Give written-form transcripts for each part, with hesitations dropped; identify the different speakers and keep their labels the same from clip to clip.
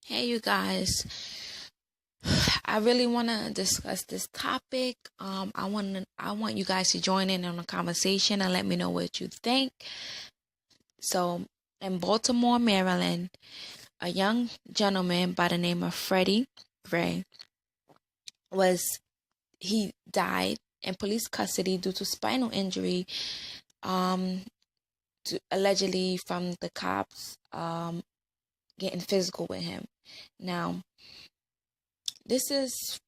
Speaker 1: Hey, you guys. I really want to discuss this topic. I want you guys to join in on the conversation and let me know what you think. So, in Baltimore, Maryland, a young gentleman by the name of Freddie Gray he died in police custody due to spinal injury, allegedly from the cops getting physical with him. Now, this is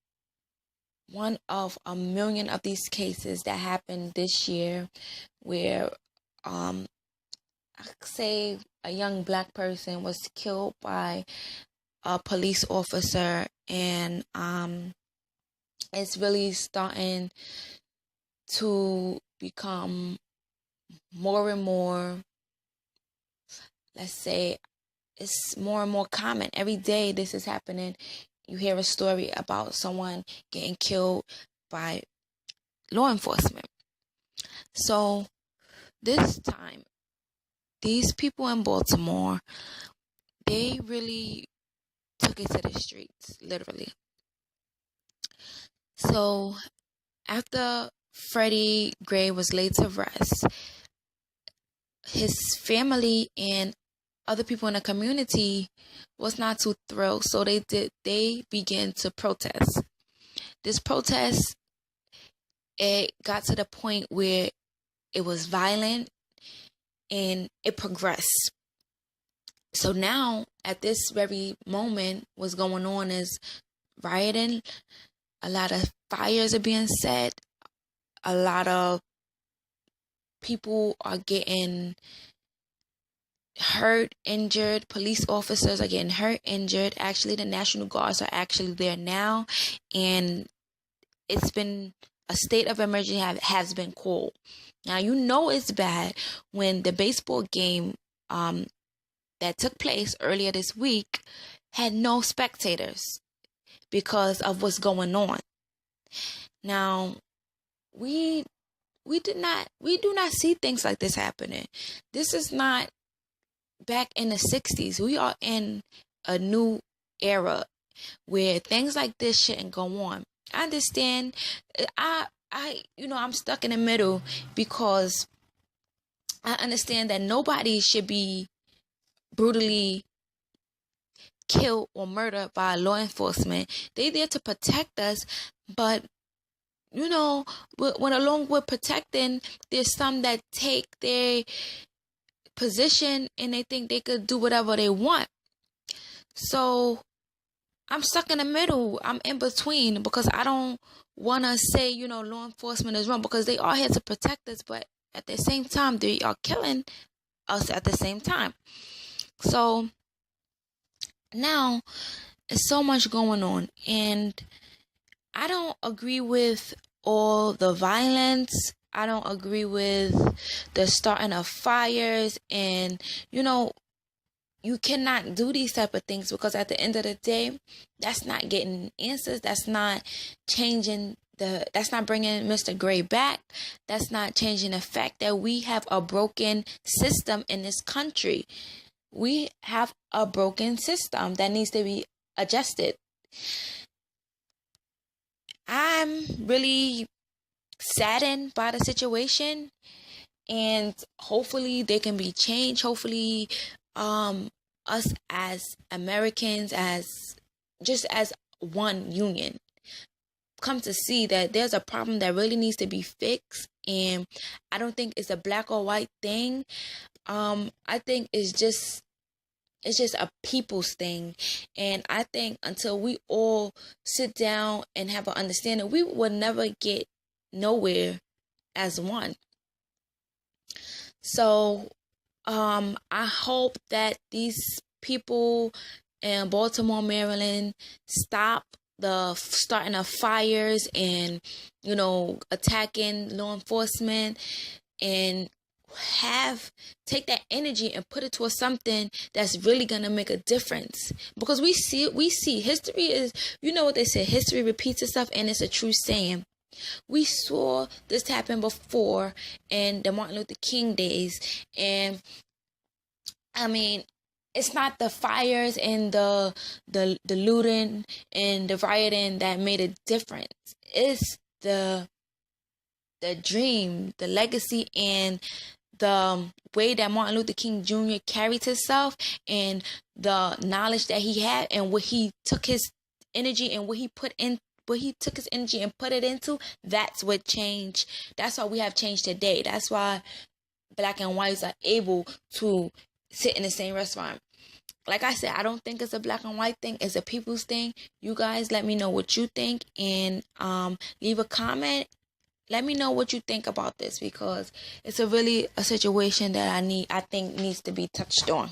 Speaker 1: one of a million of these cases that happened this year where I say a young black person was killed by a police officer, and it's really starting to become more and more, let's say, it's more and more common. Every day this is happening. You hear a story about someone getting killed by law enforcement. So this time, these people in Baltimore, they really took it to the streets, literally. So after Freddie Gray was laid to rest, his family and other people in the community was not too thrilled. So they began to protest. This protest, it got to the point where it was violent and it progressed. So now, at this very moment, what's going on is rioting. A lot of fires are being set. A lot of people are getting hurt, injured. Police officers are getting hurt, injured. Actually, the National Guards are actually there now. And it's been a state of emergency has been called. Now, you know it's bad when the baseball game that took place earlier this week had no spectators because of what's going on. Now, we do not see things like this happening. This is not back in the 60s. We are in a new era where things like this shouldn't go on. I understand. I'm stuck in the middle because I understand that nobody should be brutally killed or murdered by law enforcement. They're there to protect us, but when along with protecting, there's some that take their position and they think they could do whatever they want. So I'm stuck in the middle. I'm in between because I don't want to say, law enforcement is wrong because they are here to protect us, but at the same time, they are killing us at the same time. So now, there's so much going on, and I don't agree with all the violence. I don't agree with the starting of fires, and you cannot do these type of things because at the end of the day, that's not getting answers. That's not changing that's not bringing Mr. Gray back. That's not changing the fact that we have a broken system in this country. We have a broken system that needs to be adjusted. I'm really saddened by the situation, and hopefully they can be changed. Hopefully, us as Americans, as one union, come to see that there's a problem that really needs to be fixed. And I don't think it's a black or white thing. I think it's just a people's thing. And I think until we all sit down and have an understanding, we will never get nowhere as one. So I hope that these people in Baltimore, Maryland stop the starting of fires and, attacking law enforcement, and take that energy and put it towards something that's really gonna make a difference. Because we see history is, what they say, history repeats itself, and it's a true saying. We saw this happen before in the Martin Luther King days, and I mean, it's not the fires and the looting and the rioting that made a difference. It's the dream, the legacy, and the way that Martin Luther King Jr. carried himself, and the knowledge that he had, and what he took his energy and what he took his energy and put it into. That's what changed. That's why we have change today. That's why black and whites are able to sit in the same restaurant. Like I said, I don't think it's a black and white thing. It's a people's thing. You guys let me know what you think, and leave a comment. Let me know what you think about this, because it's a situation that I think needs to be touched on.